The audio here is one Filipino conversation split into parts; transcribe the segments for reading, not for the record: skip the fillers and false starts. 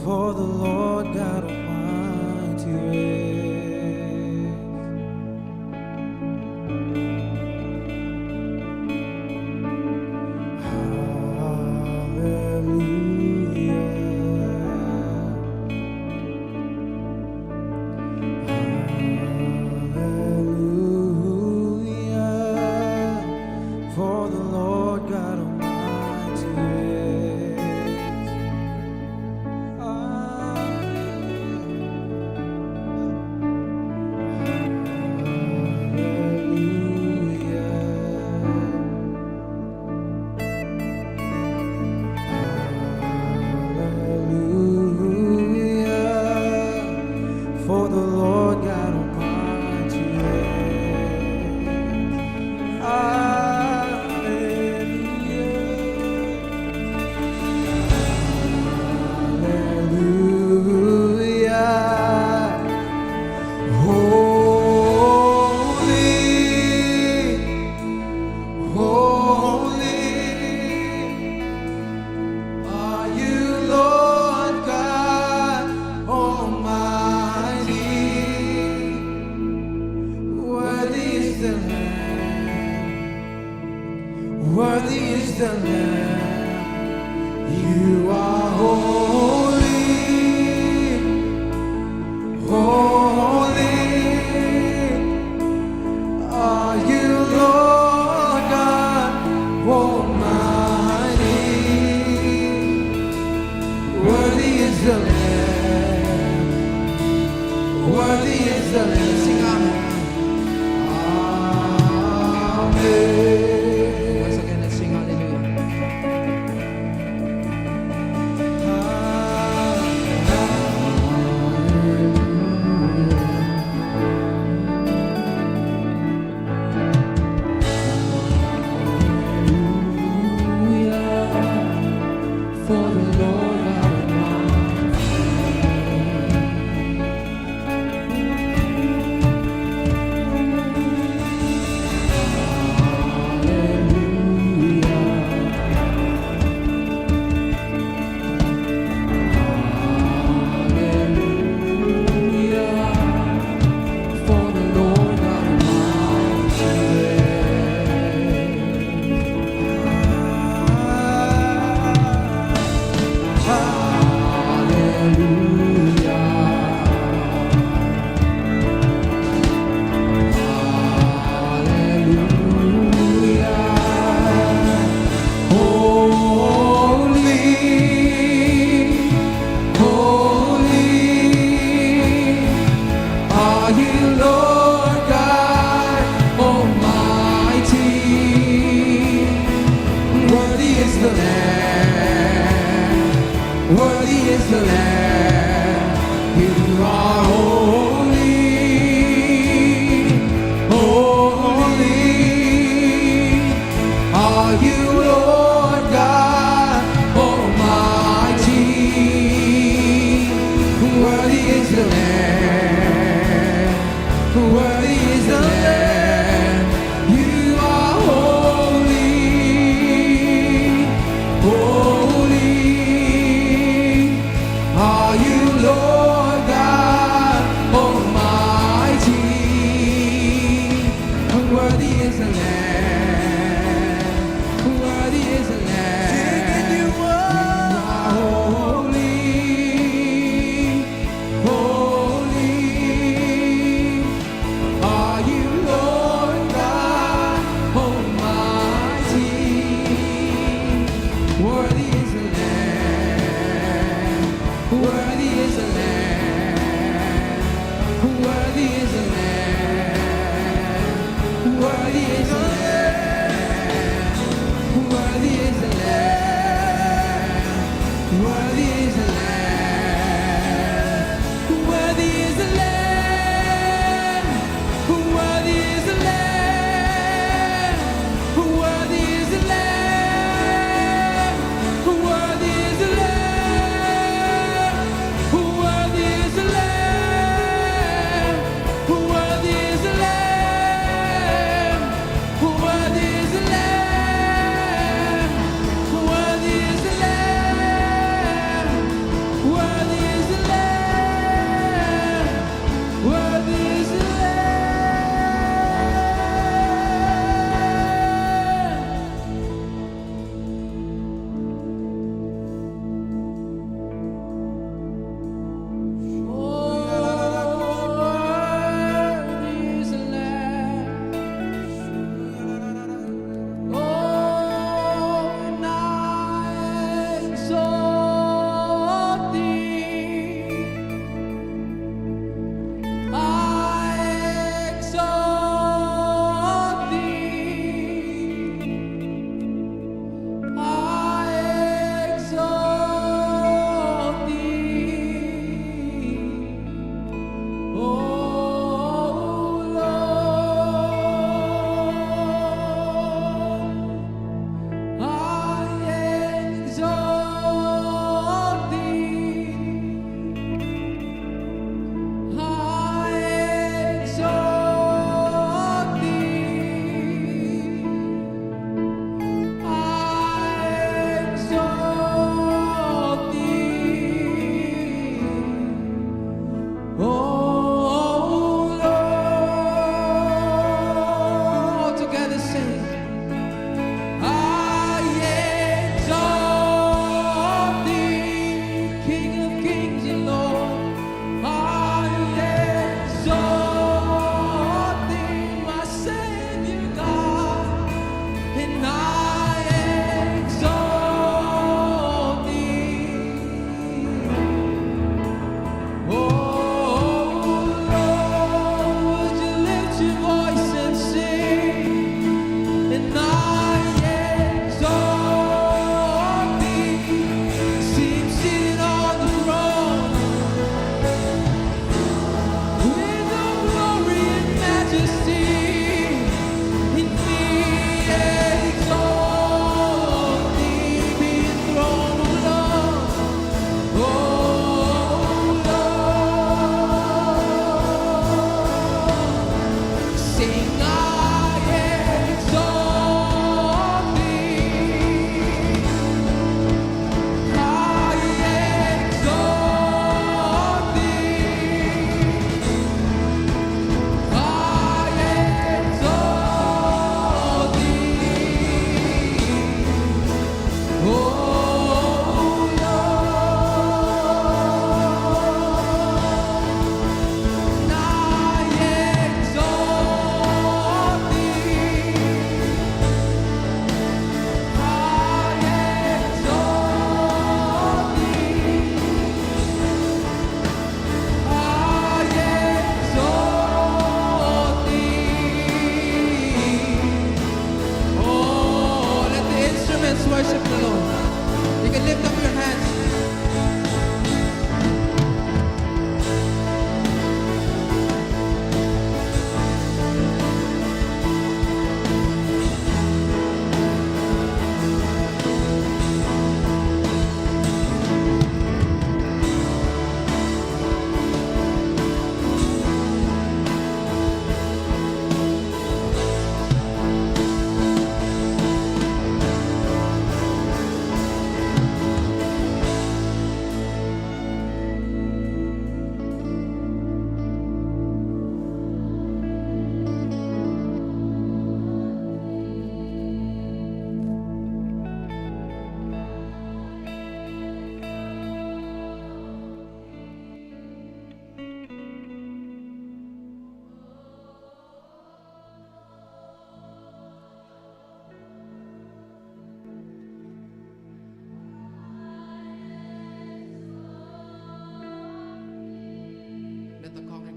for the Lord God Almighty reigns. Hallelujah, for the Lord God Almighty reigns. Hallelujah, for the Lord God Almighty reigns. Hallelujah. Holy are you, Lord God Almighty. Worthy is the Lamb. Worthy is the Lamb. You are holy. Holy are you, Lord God Almighty. Worthy is the Lamb. Worthy is the Lamb. Sing amen. Amen. Once again, let's sing hallelujah. For the Lord worthy is the Lamb. You are holy, holy are you, Lord God Almighty. Worthy is the Lamb. Worthy is the Lamb. You are holy, holy are you, Lord God Almighty. Worthy is the Lamb. Worthy is the Lamb. You are holy, holy are you, Lord God Almighty. Worthy is the Lamb. Worthy is the Lamb. Worthy is the Lamb. Worthy is the Lamb. Worthy is the Lamb. Worthy is the Lamb. Worthy is the Lamb. Worthy is the Lamb. Worthy is the Lamb. Worthy is the Lamb. Worthy is the Lamb.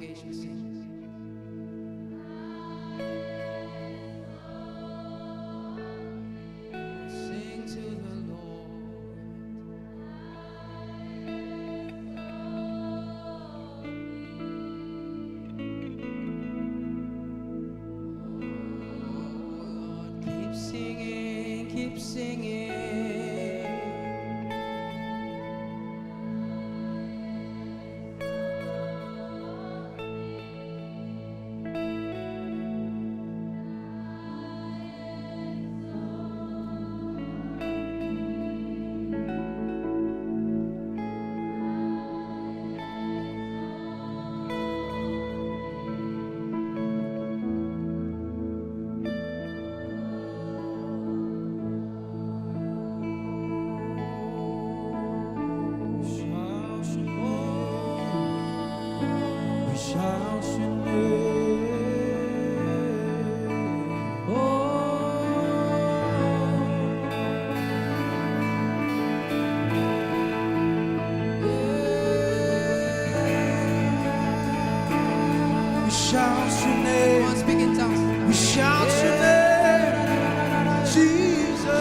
congregation sing. Sing to the Lord. Oh Lord, keep singing, keep singing. Shout your name. Oh, yeah. We shout your name. Come on, speak in tongues. We shout your name, Jesus.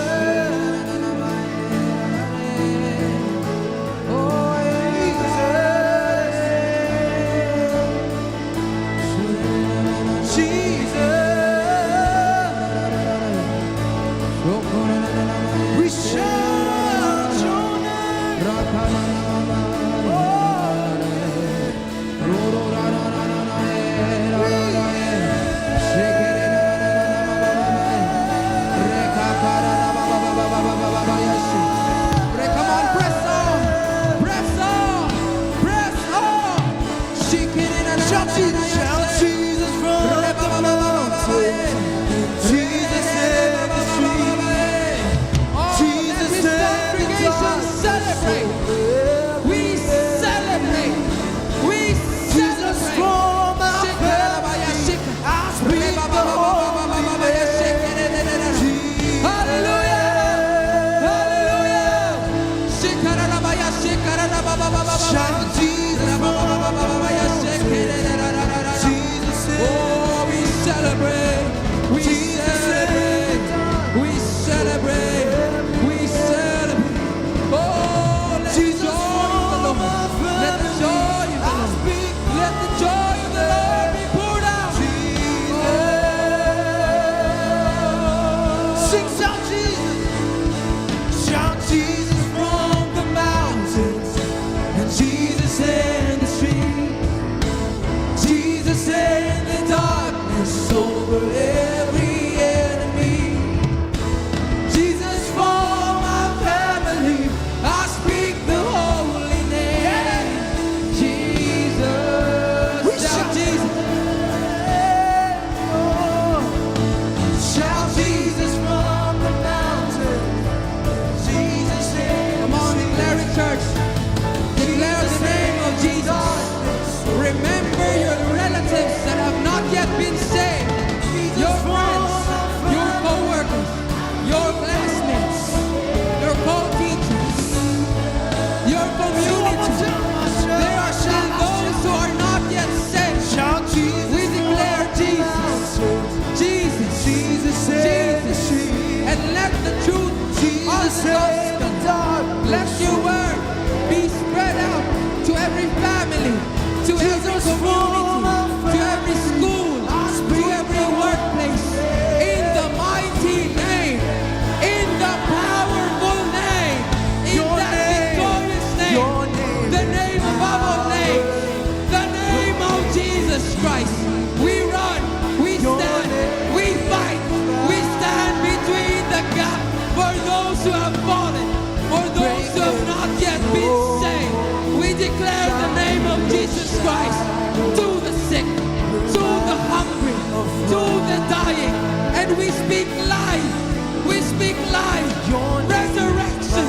Let your word be spread out to every family, to every community, to every school, to every workplace. In the mighty name, in the powerful name, in that victorious name, the name above all names, the name of Jesus Christ. We run, we stand, we fight, we stand between the gap for those who have fallen, for those who have not yet been saved. We declare the name of Jesus Christ to the sick, to the hungry, to the dying, and we speak life, resurrection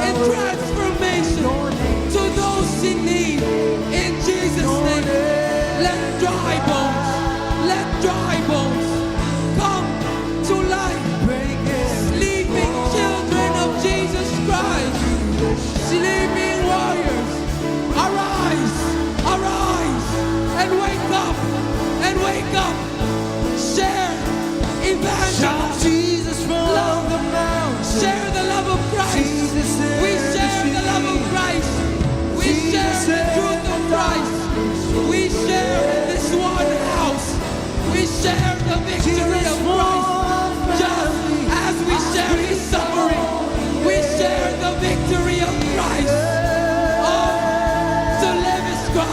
and transformation to those in need. In Jesus' name, let dry bones come to life. Sleeping children of Jesus Christ, sleeping warriors, arise and wake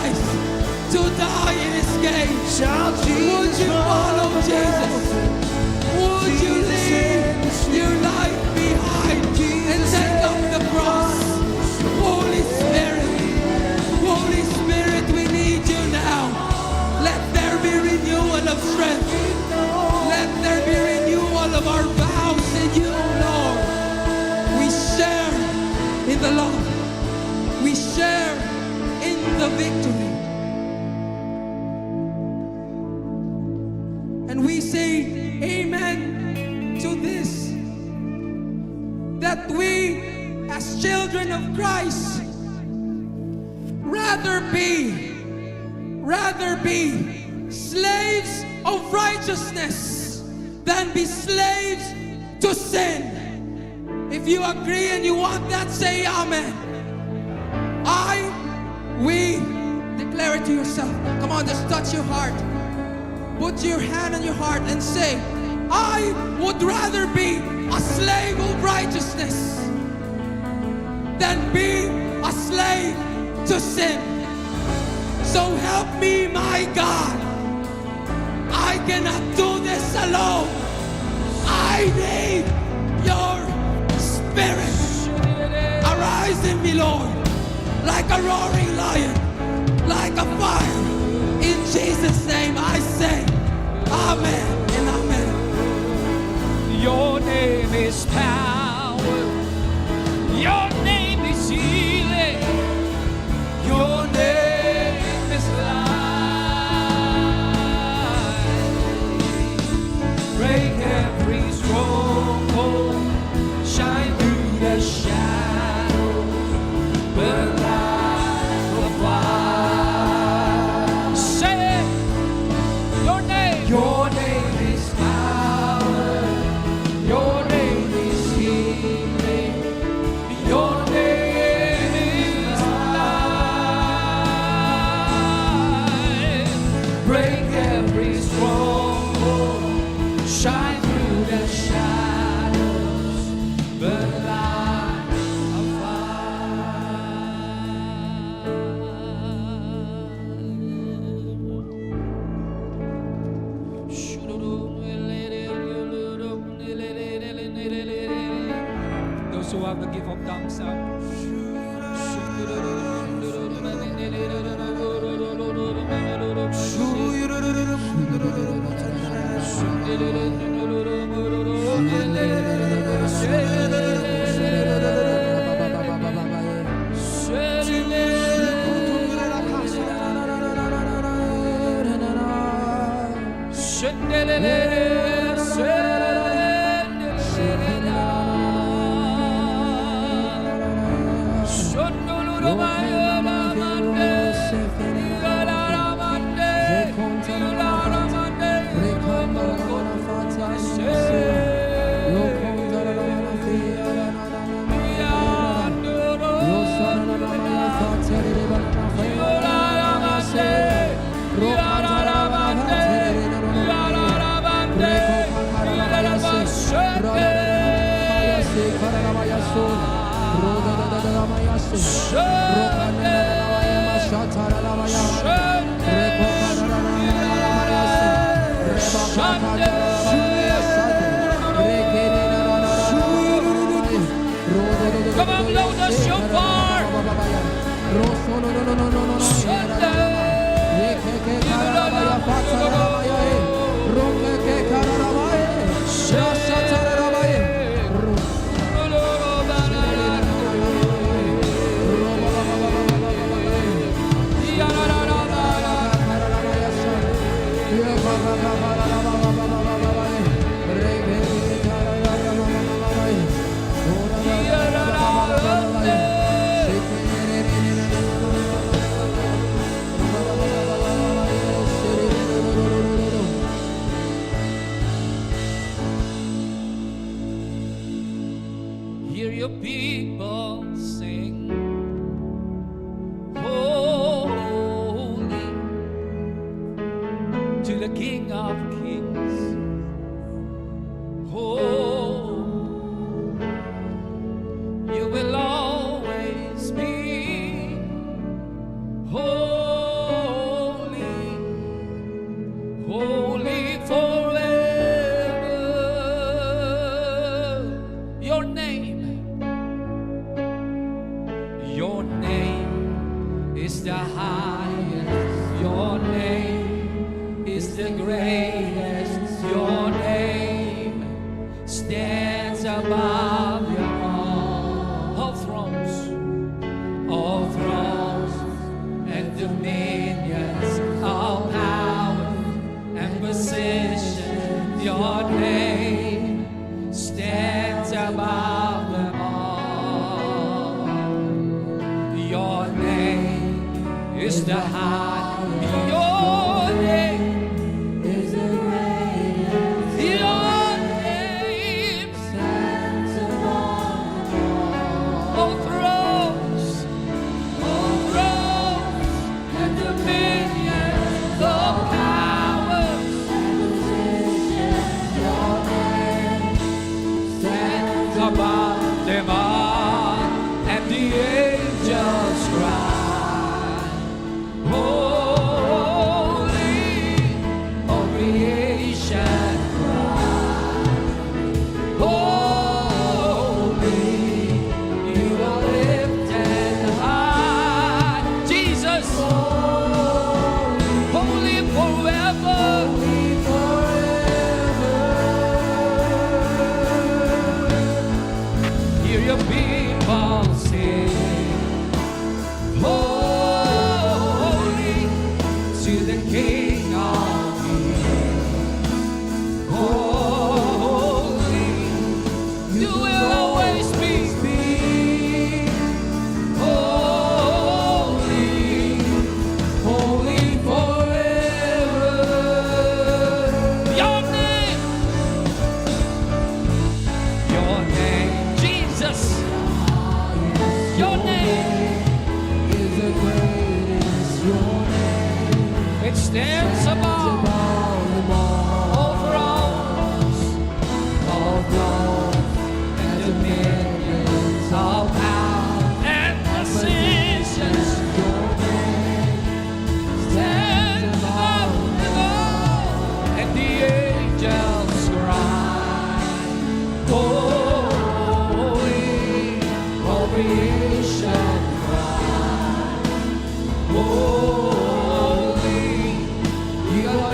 Christ to die in his cage. Shout Jesus, Would you follow Jesus? Would you leave your life behind and take up the cross? Holy Spirit, we need you now. Let there be renewal of strength. Let there be renewal of our vows in you, Lord. We share in the love. We share in the victory. And we say amen to this, that we as children of Christ rather be slaves of righteousness than be slaves to sin. If you agree and you want that, say amen. We declare it to yourself. Come on, just touch your heart. Put your hand on your heart and say, I would rather be a slave of righteousness than be a slave to sin. So help me, my God. I cannot do this alone. I need your Spirit. Arise in me, Lord, like a roaring lion, like a fire. In Jesus' name I say, amen and amen. your name is power. Your name is healing. Your name is life. Break every stronghold. Shine through the shadows. Burn like a fire. Say it. Your name. Your name is power. Your name is healing. Your name is life. Break every stronghold. Shine through the shadows. Burn like a fire. Those who have the gift of thumbs up. Come on, blow the shofar. Hear your people sing, holy to the King of Kings. Oh, you will always be holy. highest. Your name is the greatest. Your name stands above them all. All thrones and dominions, all power and position. Your name stands above them all. Your name is the high. Your name is the greatest. your name Stands above all thrones and dominions, all powers your name. stands above them all, and the angels cry, holy, all creation cry, holy, you are lifted high, Jesus, holy forever. Hear your people sing, holy to the King of Kings. Holy, you will always be. Holy, holy forever. Your name, Jesus. Your name, Is the greatest. Your name it stands above above them all. all thrones, All thrones and dominions, all power and positions. your name Stands above them all, and the angels cry, holy, all creation cry, holy, you are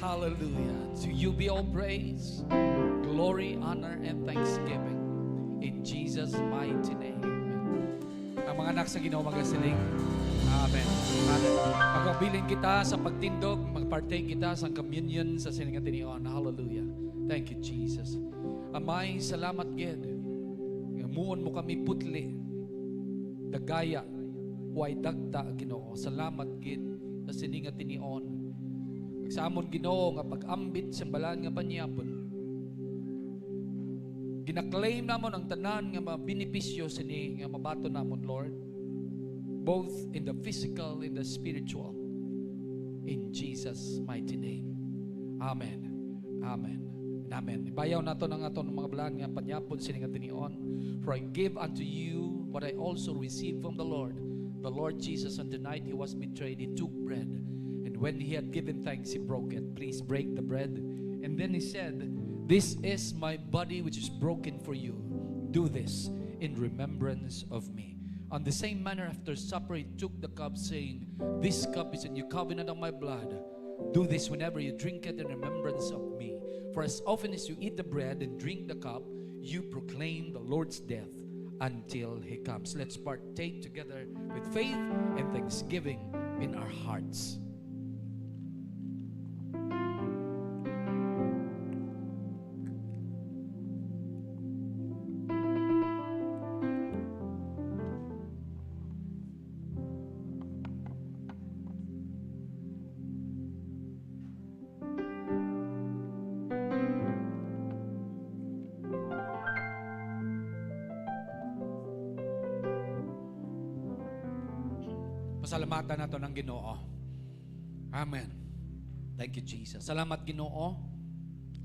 Hallelujah. To you be all praise, glory, honor, and thanksgiving. In Jesus' mighty name. Ang mga anak sa Ginoo magasiling. Amen. Amen. Magpabilin kita sa pagtindog, magpartake kita sa communion sa siningan tinion. Hallelujah. Thank you, Jesus. Amay, salamat gid. Muon mo kami putli. Dagaya. Way dagta, Ginoo. Salamat gid sa siningan tinion. Sa amon Ginoo nga pag-ambit sa balaan nga panyapon. Ginaklaim namon ang tanan nga mga benepisyo sini nga mabato namon, Lord. Both in the physical and the spiritual. In Jesus' mighty name. Amen. Amen. Amen. Ibayaw nato ng aton mga balaan nga panyapon sini nga tinion. For I give unto you what I also received from the Lord. The Lord Jesus, on the night he was betrayed, he took bread. And when he had given thanks, he broke it. Please break the bread. And then he said, "This is my body which is broken for you. Do this in remembrance of me." On the same manner, after supper, he took the cup, saying, "This cup is a new covenant of my blood. Do this whenever you drink it in remembrance of me. For as often as you eat the bread and drink the cup, you proclaim the Lord's death until he comes." Let's partake together with faith and thanksgiving in our hearts. Pasalamatan nato ng Ginoo. Amen. Thank you, Jesus. Salamat, Ginoo.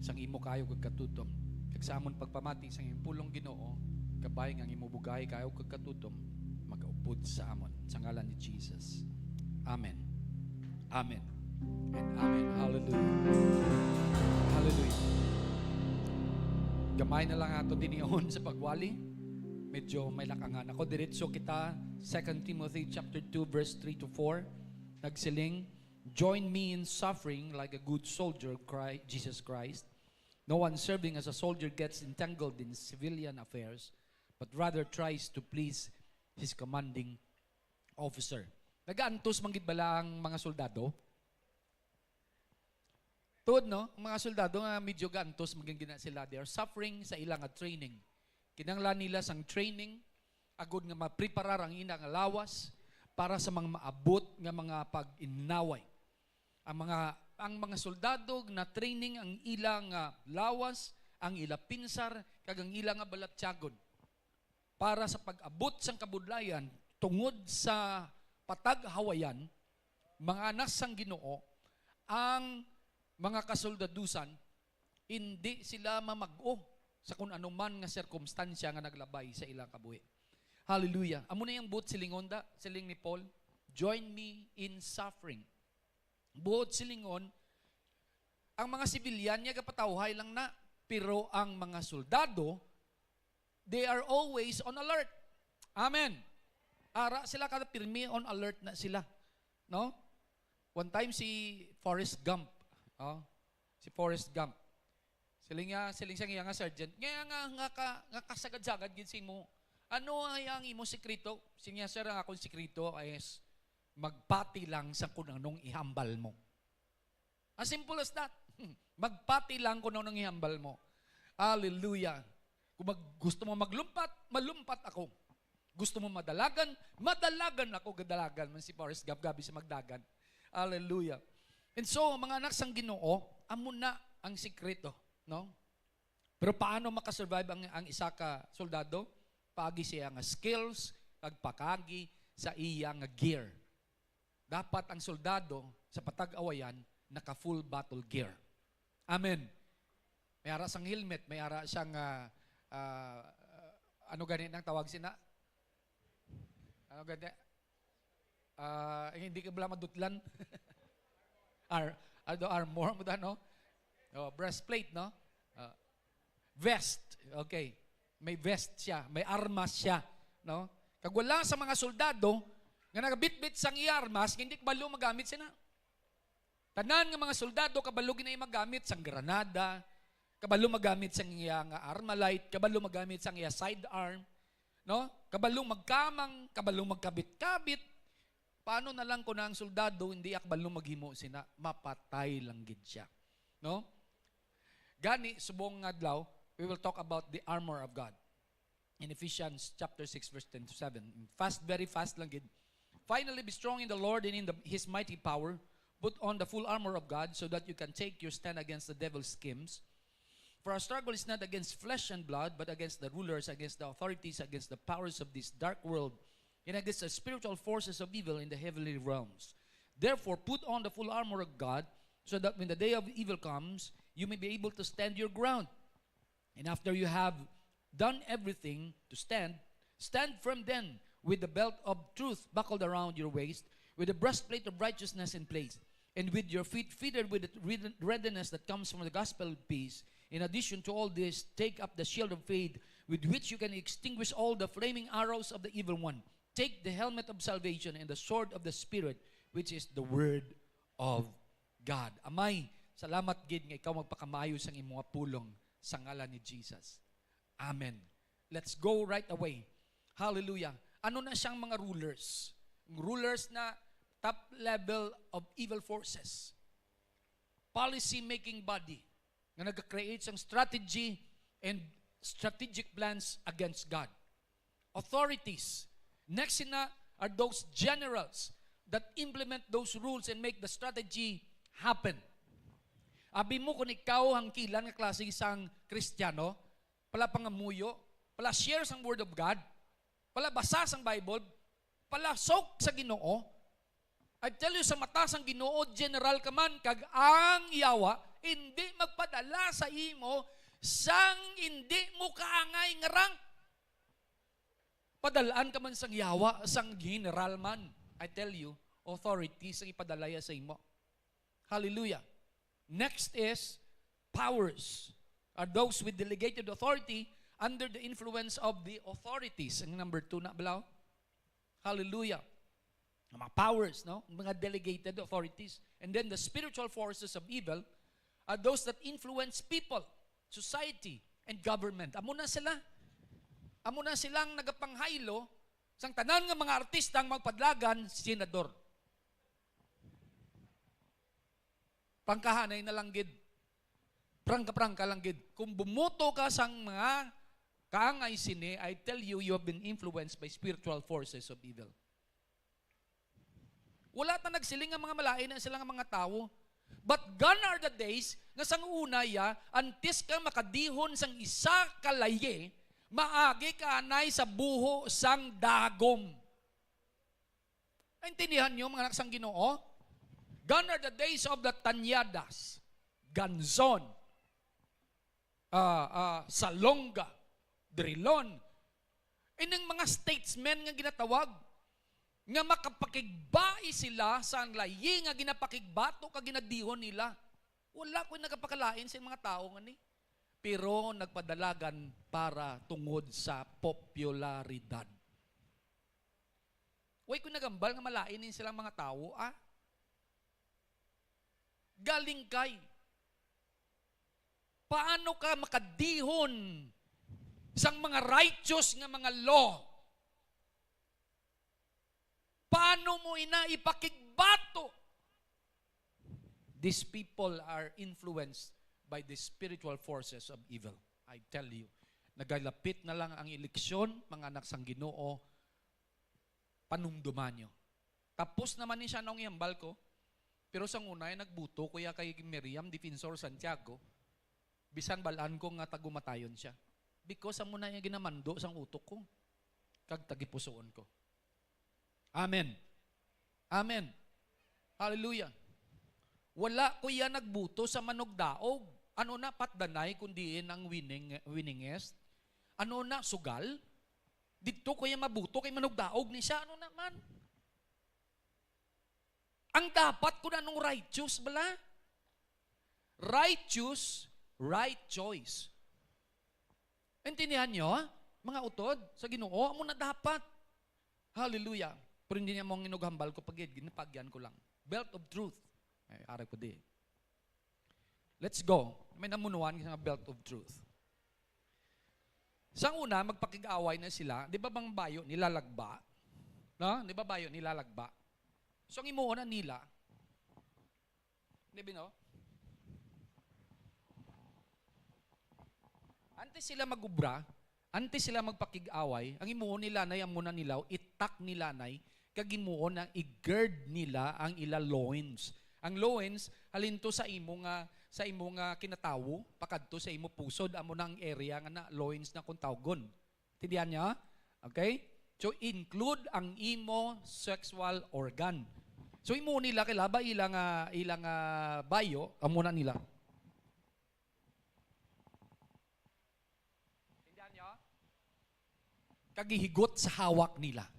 Sang imo kayo kag katutom. Kag sa amon pagpamati sang imong pulong Ginoo, kabay nga imo bugay kayo kag katutom, magaupod sa amon sa ngalan ni Jesus. Amen. Amen. And amen. Hallelujah. Hallelujah. Gamay na lang ato dinihon sa pagwali. Medyo may lakangan ako. Diretso kita, 2 Timothy chapter 2, verse 3 to 4. Nagsiling, "Join me in suffering like a good soldier of Jesus Christ. No one serving as a soldier gets entangled in civilian affairs, but rather tries to please his commanding officer." Nagaantos manggid bala ang mga soldado? Tuod, no? Ang mga soldado nga medyo gantos maging gina sila. They are suffering sa ilang training. Kinanglan nila sang training, agod nga mapreparar ang ina nga lawas para sa mga maabot nga mga pag-inaway. Ang mga soldado na training ang ilang lawas, ang ila pinsar, kag ang ilang balatyagon. Para sa pag-abot sang kabudlayan, tungod sa pataghawayan, mga anak sang Ginoo, ang mga kasoldadusan, hindi sila mamag-o sa kung anuman nga sirkumstansya nga naglabay sa ilang kabuhi. Hallelujah. Amo na yung buot silingon da, siling ni Paul, "Join me in suffering." Buot silingon, ang mga sibilyan niya kapatawhay lang na, Pero ang mga soldado, they are always on alert. Amen. Ara sila kada pirmi, on alert na sila. No? One time si Forrest Gump, si Forrest Gump. Siling siya nga sergeant. Nga kasagad-sagad gid mo. Ano ang imo sekreto? Sinya sir ang akong sekreto ay magpati lang sa kung anong ihambal mo. As simple as that. Magpati lang kung anong ihambal mo. Hallelujah. Kung gusto mo maglumpat, malumpat ako. Gusto mo madalagan, madalagan ako. Gadalagan man si Forrest Gump, gabi sa magdagan. Hallelujah. And so, mga anak sang Ginoo, amo na ang sikreto, no? Pero paano makasurvive ang isa ka soldado? Paagi siya nga skills, pagpakagi sa iya nga gear. Dapat ang soldado sa patag-awayan naka-full battle gear. Amen. May ara sang helmet, may ara siyang ano ganit ang tawag sina? Ano ganit? Hindi ka bala madutlan. Armor mo no? Breastplate, no? Vest. Okay. May vest siya, may armas siya, no? Kag wala sa mga soldado nga nagabitbit sang iarmas, hindi kabalo magamit sina. Tanan nga mga soldado kabalo ginay magamit sang granada, kabalo magamit sang iya nga armalite, kabalo magamit sang iya sidearm, no? Kabalo magkamang, kabalo magkabit-kabit. Paano na lang kung ang soldado hindi akbalo maghimo sina, mapatay lang gid siya, no? Gani subong nga adlaw, we will talk about the armor of God. In Ephesians chapter 6 verse 10 to 7. Fast, very fast lang gid. Finally, be strong in the Lord and in His mighty power. Put on the full armor of God so that you can take your stand against the devil's schemes. For our struggle is not against flesh and blood, but against the rulers, against the authorities, against the powers of this dark world, and against the spiritual forces of evil in the heavenly realms. Therefore, put on the full armor of God so that when the day of evil comes, you may be able to stand your ground. And after you have done everything to stand, stand firm then with the belt of truth buckled around your waist, with the breastplate of righteousness in place, and with your feet fitted with the readiness that comes from the gospel of peace. In addition to all this, take up the shield of faith with which you can extinguish all the flaming arrows of the evil one. Take the helmet of salvation and the sword of the Spirit, which is the word of God. Amay, salamat gid nga ikaw magpakamayo sang imong pulong sa ngalan ni Jesus. Amen. Let's go right away. Hallelujah. Ano na siyang mga rulers? Rulers na top level of evil forces. Policy-making body na nag-create ng strategy and strategic plans against God. Authorities. Next na are those generals that implement those rules and make the strategy happen. Abi mo kung ikaw ang kilan nga klase isang Kristiyano, pala pangamuyo, pala share sang Word of God, pala basa sang Bible, pala sok sa Ginoo, I tell you, sa mata sang Ginoo, general ka man, kag ang yawa, hindi magpadala sa imo, sang hindi mo kaangay nga rank. Padalaan ka man sang yawa, sang general man. I tell you, authority sang ipadalaya sa imo. Hallelujah. Next is powers. Are those with delegated authority under the influence of the authorities. Ang number 2 na balaw. Hallelujah. Mga powers, no? Mga delegated authorities. And then the spiritual forces of evil are those that influence people, society, and government. Amo na sila. Amo na silang nagapanghaylo sang tanan nga mga artistang magpadlagan senador. Pangkahanay na lang gid. Prangka lang gid. Kung bumuto ka sang mga kaangay sini, I tell you, you have been influenced by spiritual forces of evil. Wala ta nagsiling nga mga malain na silang mga tao. But gone are the days nga sang una ya, antes ka makadihon sang isa kalaye, maagi ka anay sa buho sang dagom. Naintindihan niyo mga anak sang Ginoo? Gone are the days of the tanyadas, ganzon, salonga, drilon. Inang mga statesmen nga ginatawag, nga makapakigbai sila sa ang layi nga ginapakigbato ka ginadihon nila. Wala ko nagapakalain sa mga tao nga ni. pero nagpadalagan para tungod sa popularidad. Way kung nagambal nga malainin silang mga tao, galing kay. Paano ka makadihon sang mga righteous nga mga law? Paano mo ipakigbato? These people are influenced by the spiritual forces of evil. I tell you, nagalapit na lang ang eleksyon, mga anak sang Ginoo, panumduman nyo. Tapos naman ni siya nung iambal ko, pero sang una ay nagbuto, kuya kay Miriam, Defensor Santiago, bisan balaan ko nga tagumatayon siya. Because ang muna niya ginamando sang utok ko, kag tagipusoon ko. Amen. Amen. Hallelujah. Wala kuya nagbuto sa manugdaog. Ano na patdanay kundiin ang winningest? Ano na sugal? Dito kuya mabuto kay manugdaog ni siya. Ano naman? Ang dapat ko na nung righteous bala? Righteous, right choice. Intindihan nyo, mga utod, sa Ginoo, mo na dapat. Hallelujah. Pero hindi niya mong inughambal ko pagid, ginapagyan ko lang. Belt of truth. Ay, aray ko di. Let's go. May namunuan sa belt of truth. Sa una, magpakig-away na sila. Di ba bang bayo nilalagba? No? Di ba bayo nilalagba? So, ang imuunan nila, di ba no? Antes sila magubra, antes sila magpakig-away, ang imuon nila nay amuna nila, itak nila nay, kag imuon na i-gird nila ang ila loins. Ang loins, halinto sa imo nga kinatawo, pakadto sa imo pusod, amo na ang area nga na loins na kung tawgon. Tindihan niya? Okay? So, include ang imo sexual organ. So, imo nila, kilaba ilang bayo, amo na nila. Tindihan niya? Kagihigot sa hawak nila.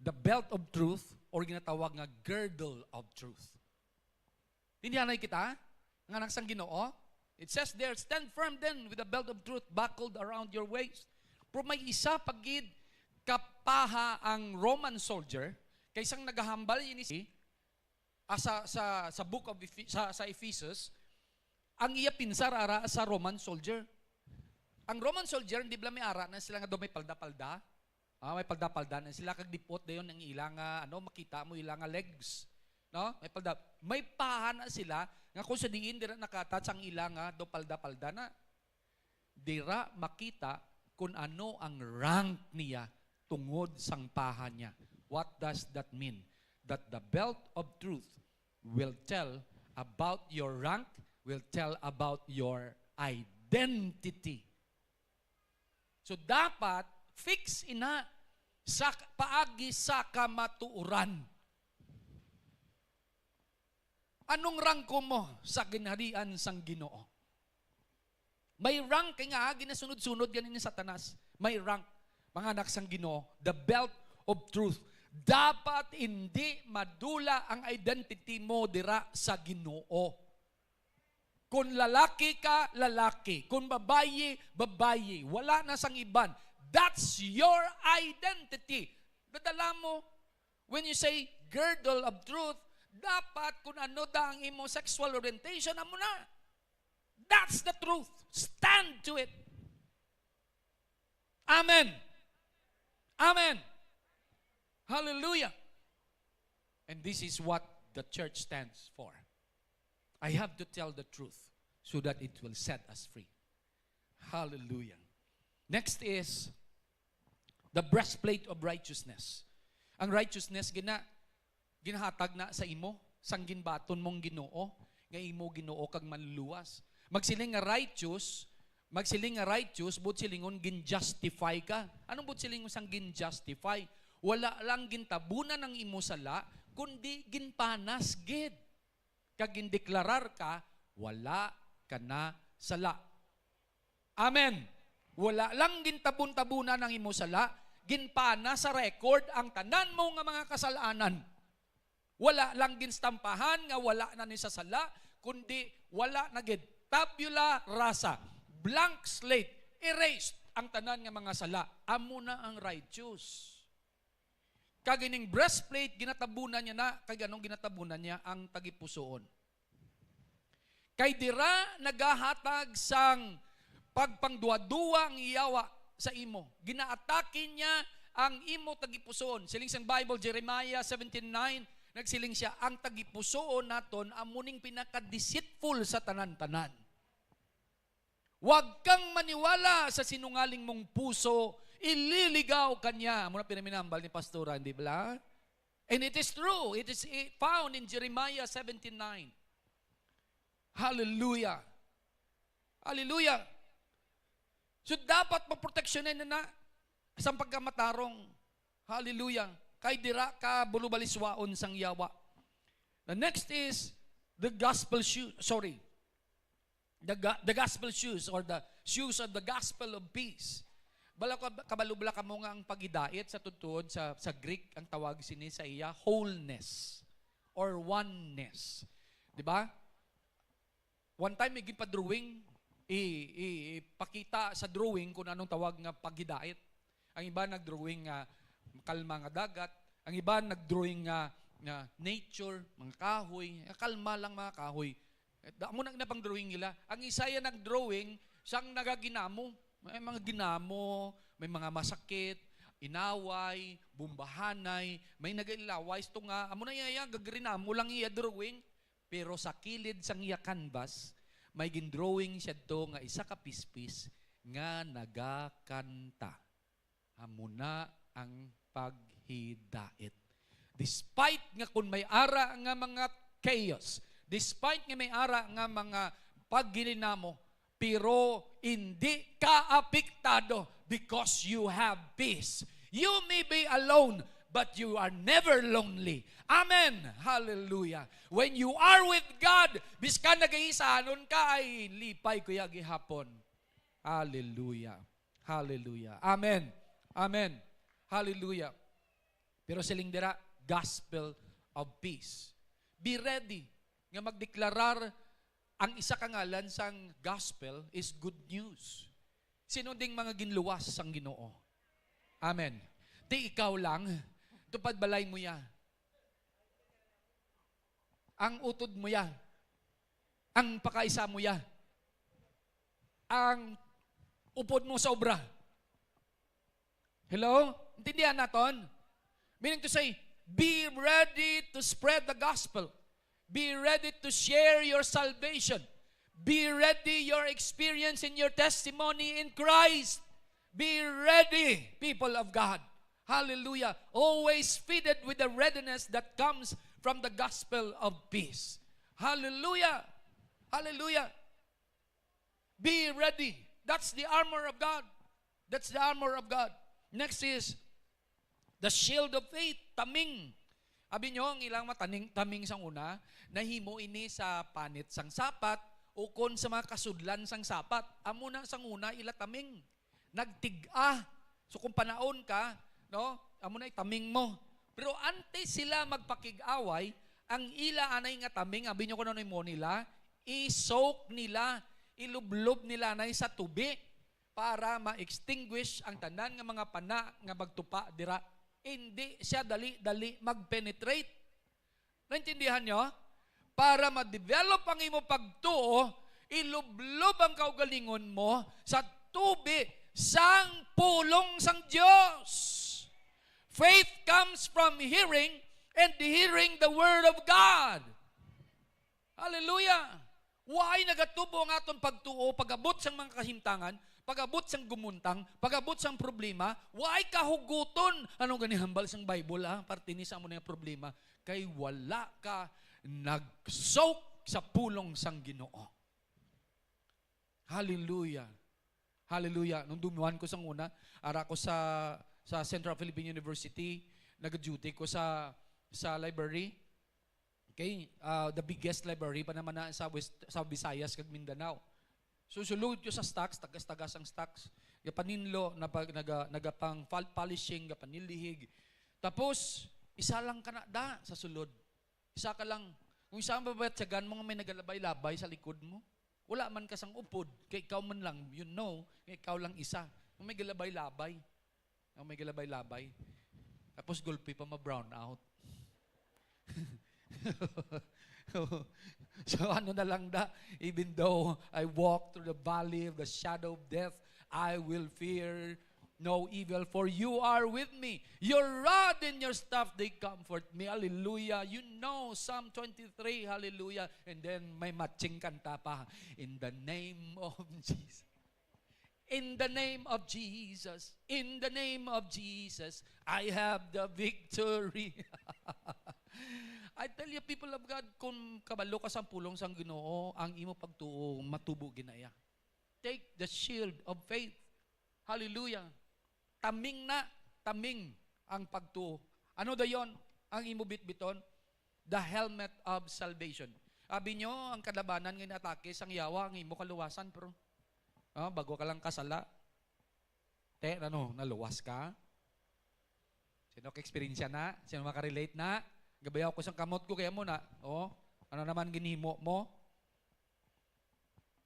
The belt of truth, or ginatawag nga girdle of truth. Tindihan na kita? Ang anak sang Ginoo, it says there, stand firm then with the belt of truth buckled around your waist. Pero may isa pagid kapaha ang Roman soldier kaysang nagahambal yun sa book of sa Ephesus, ang iya pinsar ara sa Roman soldier. Ang Roman soldier hindi bala may ara na sila nga do may palda-palda. May palda-palda na sila kag dipot dayon ang ilang makita mo ilang legs. No? May palda. May paha na sila nga kung sa diin dira nakatouch ang ilang do palda-palda na. Dira makita kung ano ang rank niya tungod sang paha niya. What does that mean? That the belt of truth will tell about your rank, will tell about your identity. So dapat fix ina sa paagi sa kamatuuran. Anong rangko mo sa ginharian sang Ginoo? May rank kay nga ginasunod-sunod ganin ni Satanas. May rank mga anak sang Ginoo, the belt of truth. Dapat hindi madula ang identity mo dira sa Ginoo. Kung lalaki ka, lalaki. Kung babayi, babayi. Wala na sang iban. That's your identity. Dadala mo, when you say girdle of truth, dapat kung ano da ang imo sexual orientation, amo na. That's the truth. Stand to it. Amen. Amen. Hallelujah. And this is what the church stands for. I have to tell the truth so that it will set us free. Hallelujah. Next is the breastplate of righteousness. Ang righteousness ginahatag na sa imo, sang ginbaton mong Ginoo, nga imo Ginoo kag manluwas. Magsiling nga righteous, but silingon gin-justify ka. Anong but silingon sang gin-justify? Wala lang gintabunan ng imo sala, kundi ginpanas gid. Kag gindeklarar ka, wala ka na sala. Amen. Wala lang gintabun-tabunan ng imo sala, ginpana sa record ang tanan mo nga mga kasalanan. Wala lang ginstampahan nga wala na ni sa sala, kundi wala na gid. Tabula rasa. blank slate, erased ang tanan nga mga sala. Amo na ang righteous. Kagining breastplate, ginatabunan niya na, kay ganong ginatabunan niya ang tagipusoon. Kay dira nagahatag sang pagpangduwa-duwa ang iyawa sa imo. Ginaatakin niya ang imo tagipusoon. Siling sang Bible, Jeremiah 17:9, nagsiling siya, ang tagipusoon naton amuning pinaka-deceitful sa tanan-tanan. Huwag kang maniwala sa sinungaling mong puso, ililigaw kanya. Muna pinaminambal ni Pastora, hindi ba? And it is true. It is found in Jeremiah 17:9. Hallelujah. Hallelujah. So dapat maproteksyonin na sa pagkamatarong. Hallelujah. Kay dira ka bulubaliswaon sang yawa. The next is the gospel shoes. Sorry. The gospel shoes or the shoes of the gospel of peace. Kabalubla ka mo nga ang pagidait sa tutuod sa Greek, ang tawag sini sa iya, wholeness or oneness. Di ba? One time, may gipa-drawing, ipakita sa drawing kung anong tawag nga pagidait. Ang iba nag-drawing nga kalma nga dagat. Ang iba nag-drawing nga nature, mga kahoy. Kalma lang mga kahoy. Amo na pang drawing nila. Ang isa yan nag-drawing, siyang nagaginamo. May mga ginamo, may mga masakit, inaway, bumbahanay, may nagailaway. Ito nga, amo na iya, gagrinamo lang iya drawing. Pero sa kilid sang iya canvas, may gindrawing siya do nga isa ka pispis nga nagakanta. Amo na ang paghidait. Despite nga kung may ara nga mga chaos, despite nga may ara nga mga paggilinamo, pero hindi ka apektado because you have peace. You may be alone, but you are never lonely. Amen. Hallelujah. When you are with God, biska nag-iisanon ka, ay lipay kuya gihapon. Hallelujah. Hallelujah. Amen. Amen. Hallelujah. Pero siling dira, gospel of peace. Be ready nga magdeklarar ang isa kangalan sang gospel is good news. Sino ding mga ginluwas sang Ginoo? Amen. Di ikaw lang, tupad balay mo ya. Ang utod mo ya. Ang pakaisa mo ya. Ang upod mo sa obra. Hello? Intindihan naton? Meaning to say, be ready to spread the gospel. Be ready to share your salvation. Be ready your experience and your testimony in Christ. Be ready, people of God. Hallelujah. Always fitted with the readiness that comes from the gospel of peace. Hallelujah. Hallelujah. Be ready. That's the armor of God. That's the armor of God. Next is the shield of faith, taming. Abi nyo, ang ilang taming sang una, nahimo ini sa panit sang sapat, o kon sa mga kasudlan sang sapat. Amo na sang una, ila taming. Nagtig-a. So kung panaon ka, no, amo na itaming mo. Pero ante sila magpakig-away, ang ila anay nga taming, abi nyo kung ano mo nila, i-soak nila, ilublob nila na sa tubi para ma-extinguish ang tanan nga mga pana nga magtupa dira. Hindi siya dali-dali mag-penetrate. Naintindihan nyo? Para ma-develop ang imo pagtuo, ilublob ang kaugalingon mo sa tubi sang pulong sang Diyos. Faith comes from hearing and hearing the Word of God. Hallelujah! Why nagatubo ang aton pagtuo, pag-abot sang mga kahimtangan, pag-abot sang gumuntang, pag-abot sang problema, why kahuguton? Anong ganihambal sang Bible, ha? Parte ni sa mo na yung problema. Kay wala ka nag-soak sa pulong sang Ginoo. Hallelujah! Hallelujah! Nung dumiwan ko sang una, ara ko sa Central Philippine University, nag-duty ko sa library. Okay, the biggest library pa naman na sa Visayas kag Mindanao. Susulod ko sa stocks, tagas-tagas ang stocks. Gapaninlo, nagapang polishing, gapanilihig. Tapos, isa lang ka na da sa sulod. Isa ka lang. Kung isa ang babayat, sagan mo nga may nagalabay-labay sa likod mo. Wala man kasang upod, kay ikaw man lang, you know, kay ikaw lang isa. May galabay-labay. May galabay-labay. Tapos gulpi pa ma-brown out. So ano na lang da, even though I walk through the valley of the shadow of death, I will fear no evil, for you are with me. Your rod and your staff, they comfort me. Hallelujah. You know, Psalm 23, hallelujah. And then may matching kanta pa. In the name of Jesus. In the name of Jesus. In the name of Jesus, I have the victory. I tell you, people of God, kung kabalo ka sa pulong sang Ginoo, ang imo pagtuo matubo ginaya. Take the shield of faith. Hallelujah. Taming na, taming ang pagtuo. Ano dayon ang imo bitbiton? The helmet of salvation. Sabi nyo, ang kalabanan ng atake sang yawa, ang imo kaluwasan, pero bago ka lang kasala, naluwas ka? Sino ka-experience na? Sino makarelate na? Gabayaw ko sang kamot ko, kaya mo na, ano naman ginhimo mo?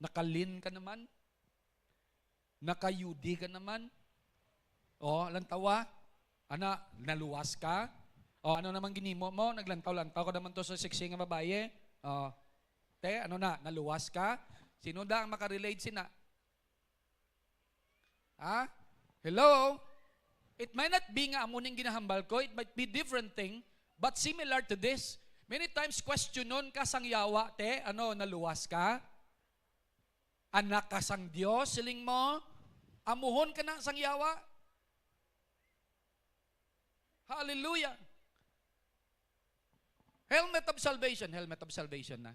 Nakalin ka naman? Nakayudi ka naman? Lantawa? Naluwas ka? Ano naman ginhimo mo? Naglantaw-lantaw ka naman to sa sexy nga babaye? Naluwas ka? Sino da ang makarelate sina? Hello? It might not be nga amuning ginahambal ko, it might be different thing, but similar to this. Many times questionon ka sang yawa, naluwas ka? Anak ka sang Diyos, siling mo? Amuhon ka na sang yawa? Hallelujah. Helmet of salvation na.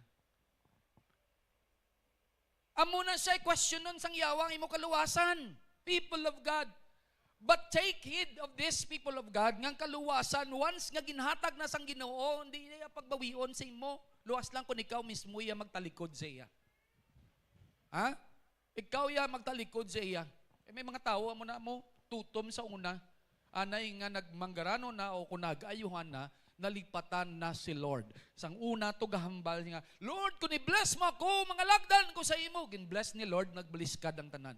Amo na siya, question nun sang yawang imo kaluwasan. People of God. But take heed of this, people of God, ngang kaluwasan, once nga ginhatag na sang Ginoo, hindi niya pagbawion sa imo. Luwas lang kung ikaw mismo iya magtalikod sa iya. Ikaw iya magtalikod sa iya. May mga tao mo na mo, tutom sa una, anay nga nagmanggarano na o kung nag-ayuhan na, nalipatan na si Lord. Sang una to gahambal niya, Lord, kung i-bless mo ako, mga lagdan ko sa imo. Gin-bless ni Lord, nagbliskad ang tanan.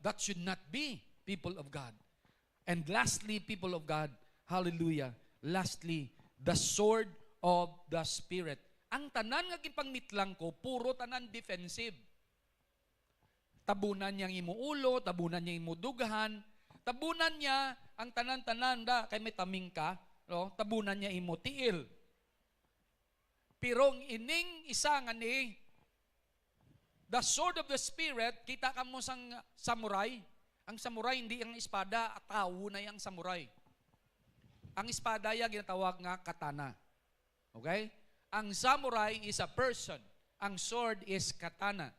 That should not be, people of God. And lastly, people of God, hallelujah, lastly, the sword of the Spirit. Ang tanan nga gipangmitlang ko, puro tanan defensive. Tabunan niya imo ulo, tabunan niya imo dugahan, tabunan niya ang tanan-tanan da kay may taming ka, tabunan niya imo tiil. Pero ining isa nga ni the sword of the Spirit, kita ka mo sang samurai. Ang samurai hindi ang espada, tawo na yang samurai. Ang espada ya ginatawag nga katana. Okay? Ang samurai is a person. Ang sword is katana.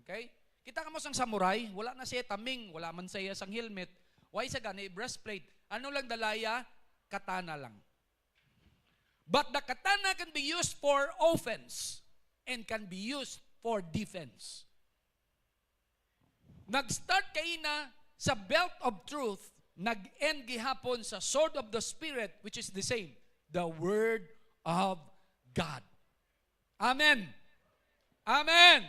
Okay? Kita ka mo sang samurai, wala na siya taming, wala man siya sang helmet. Why sa gani? Breastplate. Ano lang dalaya? Katana lang. But the katana can be used for offense and can be used for defense. Nag-start kayo na sa belt of truth, nag-end gihapon sa sword of the Spirit, which is the same, the Word of God. Amen. Amen.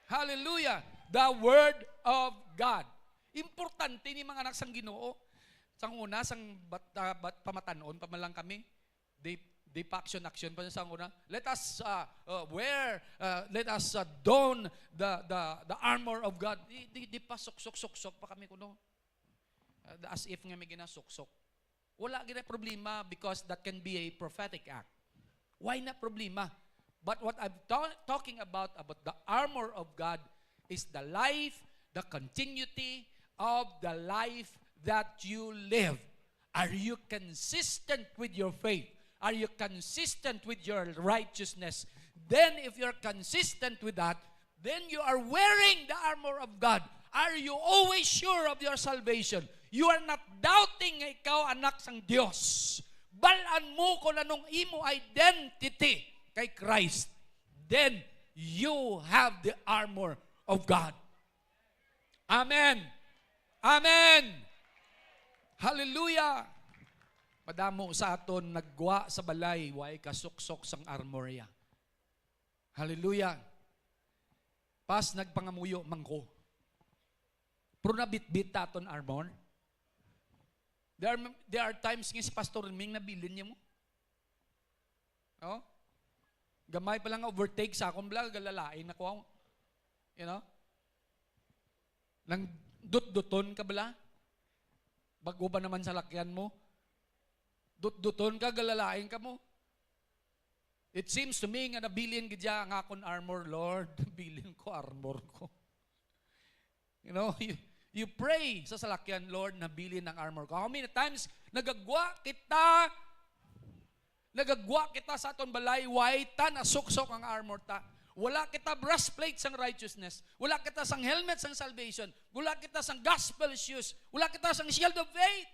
Hallelujah. The Word of God. Importante ni mga anak sang Ginoo. Sang una, sang pamatanon, pamalang kami, they action pa sang una. Let us let us don the armor of God. Di pa sok pa kami kuno. As if nga may ginasuksok. Wala gina problema because that can be a prophetic act. Why na problema? But what I'm talking about the armor of God is the life, the continuity of the life that you live. Are you consistent with your faith? Are you consistent with your righteousness? Then if you're consistent with that, then you are wearing the armor of God. Are you always sure of your salvation? You are not doubting nga ikaw anak sang Diyos. Balaan mo kung anong imo identity kay Christ. Then you have the armor of God. Amen. Amen. Hallelujah. Padamo sa aton nagwa sa balay, way kasuksok sang armor ya. Hallelujah. Pas nagpangamuyo mangko. Pero nabitbit taton armor. There are times nga si Pastor Ming nabilin niya mo. Oh? Gamay pa lang overtake sa akong vlog, galalain ako. You know? Nang dut-duton ka bala? Bago ba naman sa lakyan mo? Dut-duton ka, galalain ka mo. It seems to me nga nabilin gidya ang akong armor, Lord. Nabilin ko armor ko. You know, you pray sa salakyan, Lord, nabilin ang armor ko. How many times nagagwa kita sa aton balay, white na suksok ang armor ta. Wala kita breastplate sang righteousness. Wala kita sang helmet sang salvation. Wala kita sang gospel shoes. Wala kita sang shield of faith.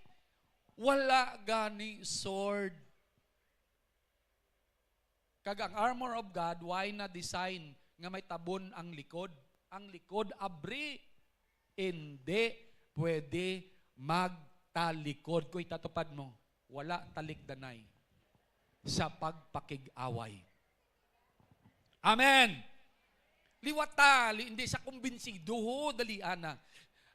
Wala gani sword. Kag ang armor of God, why na design nga may tabon ang likod? Ang likod abri. Hindi pwede magtalikod. Kung itatupad mo, wala talikdanay sa pagpakig-away. Amen. Liwata, hindi sa kumbinsido, daliana.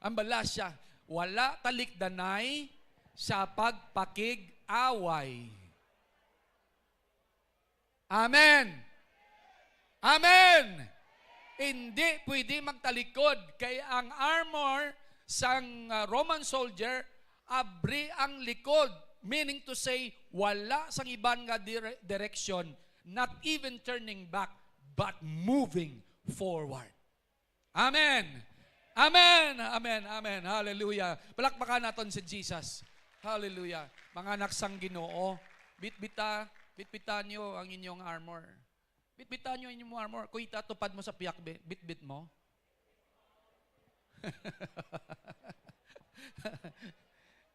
Ang bala siya, wala talikdanay sa pagpakig-away. Amen. Amen. Hindi pwede magtalikod. Kaya ang armor sang Roman soldier, abri ang likod. Meaning to say, wala sang iban nga direction, not even turning back, but moving forward. Amen. Amen. Amen. Amen. Hallelujah. Palakpakan natin si Jesus. Hallelujah. Mga anak sang Ginoo, bitbitan nyo ang inyong armor. Bitbitan nyo ang inyong armor. Kung itatupad mo sa piyak, bitbit mo.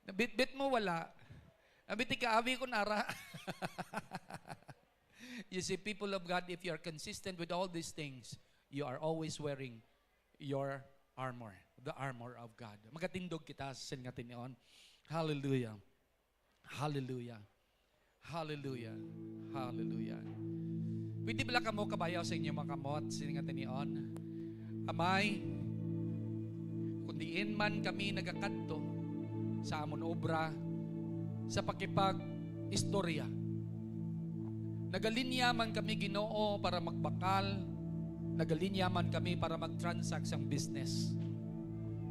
Bitbit mo, wala. Abiti ka, abi ko nara. You see, people of God, if you are consistent with all these things, you are always wearing your armor, the armor of God. Magatindog kita sa singatinion. Hallelujah. Hallelujah. Hallelujah. Hallelujah. Pwede bala ka mo kabayaw sa inyo mga kamot, singatinion. Amay, kundiin man kami nagakanto sa amon obra, sa pakipag-istorya. Nagalinya man kami Ginoo para magbakal, nagalinya man kami para mag-transact sang business.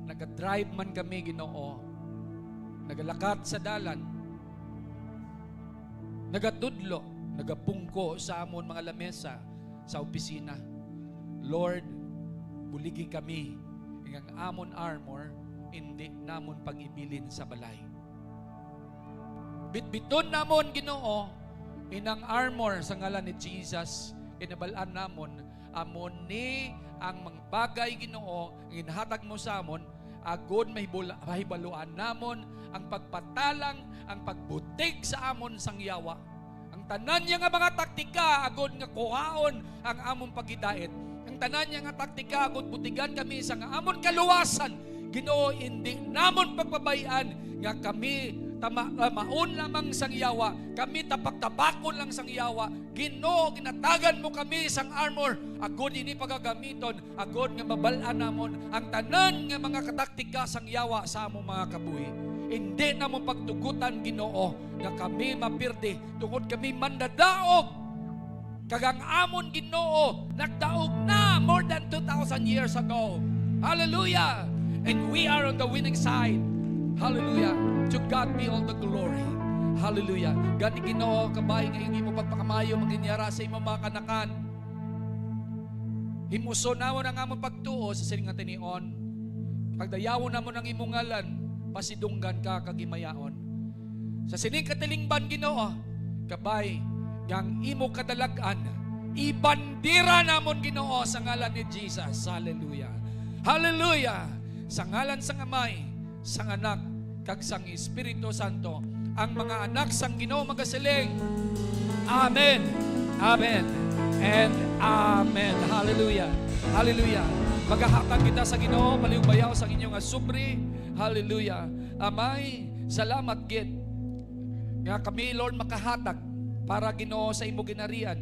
Nagadrive man kami Ginoo, nagalakat sa dalan, nagatudlo, nagapungko sa amon mga lamesa sa opisina. Lord, buligi kami ang amon armor, hindi namon pag-ibilin sa balay. Bitbiton namon Ginoo inang armor sa ngalan ni Jesus. Inabalaan namon amon ni ang mga bagay Ginoo ginhatag mo sa amon agod mahibaluan namon ang pagpatalang, ang pagbutig sa amon sang yawa. Ang tanan niya nga mga taktika agod nga kuhaon ang amon pagidait. Ang tanan niya nga taktika agod butigan kami sa nga amon kaluwasan. Ginoo, hindi namon pagpabayaan nga kami maun lamang sang yawa, kami tapak-tapakon lang sang yawa. Ginoo, ginatagan mo kami sang armor, agod ini pagagamiton, agod nga mabalaan namon ang tanan nga mga kataktika sang yawa sa among mga kabuhi. Hindi na mo pagtugutan Ginoo nga kami mapirde tungod kami mandadaog. Kagang amon Ginoo nagdaog na more than 2,000 years ago. Hallelujah. And we are on the winning side. Hallelujah. To God be all the glory. Hallelujah. Gani Ginoo kabay nga imo pagpakamayo maginyara sa imong mga kanakan. Himuso nawon ang among pagtuo sa sining nga tinion. Pagdayawon namon ang imong ngalan, pasidunggan ka kagimayaon. Sa sining katilingban Ginoo, kabay yang imo kadalagan, ibandira namon Ginoo sa ngalan ni Jesus. Hallelujah. Hallelujah. Sa ngalan sang Amay, sang Anak, kag sang Espiritu Santo, ang mga anak sang Ginoo magasiling. Amen. Amen. And amen. Hallelujah. Hallelujah. Maghahatag kita sa Ginoo, paliw-bayaw sa inyong asubri. Hallelujah. Amay, salamat gid nga kami Lord makahatag para Ginoo sa imo ginarian.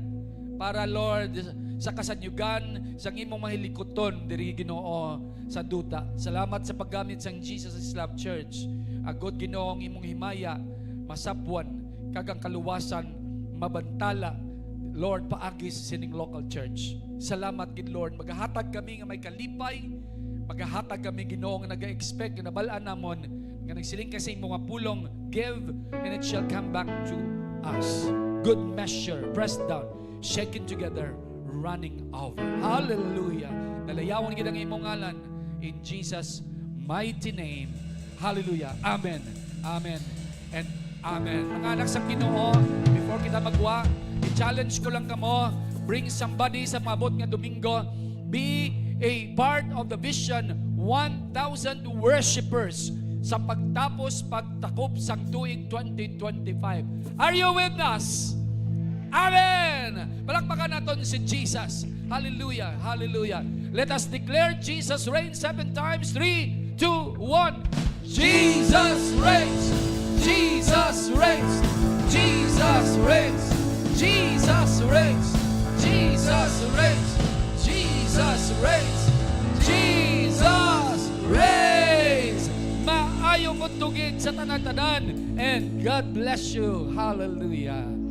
Para Lord sa kasanyugan, sa imong mahilikoton diri Ginoo sa duta. Salamat sa paggamit sang Jesus is Love Church. Agod Ginoo ang imong himaya, masapwan, kagang kaluwasan, mabantala, Lord, paagis sining local church. Salamat gid Lord, magahatag kami nga may kalipay, magahatag kami Ginoo nga naga-expect nga nabalaan namon nga nagsiling kasi imong mga pulong, give and it shall come back to us. Good measure, pressed down, shaken together, running over. Hallelujah. Nalayawan gid ang imong ngalan in Jesus mighty name. Hallelujah. Amen. Amen. And amen. Mga anak sa Ginoo, before kita magwa, i-challenge ko lang kamo, bring somebody sa maabot nga Domingo, be a part of the vision 1,000 worshipers sa pagtakop sang tuig 2025. Are you with us? Amen! Palakpakan natin si Jesus. Hallelujah, hallelujah. Let us declare Jesus reigns 7 times. 3, 2, 1. Jesus reigns! Jesus reigns! Jesus reigns! Jesus reigns! Jesus reigns! Jesus reigns! Jesus reigns! Maayo mo tugid sa tanan-tanan, and God bless you. Hallelujah.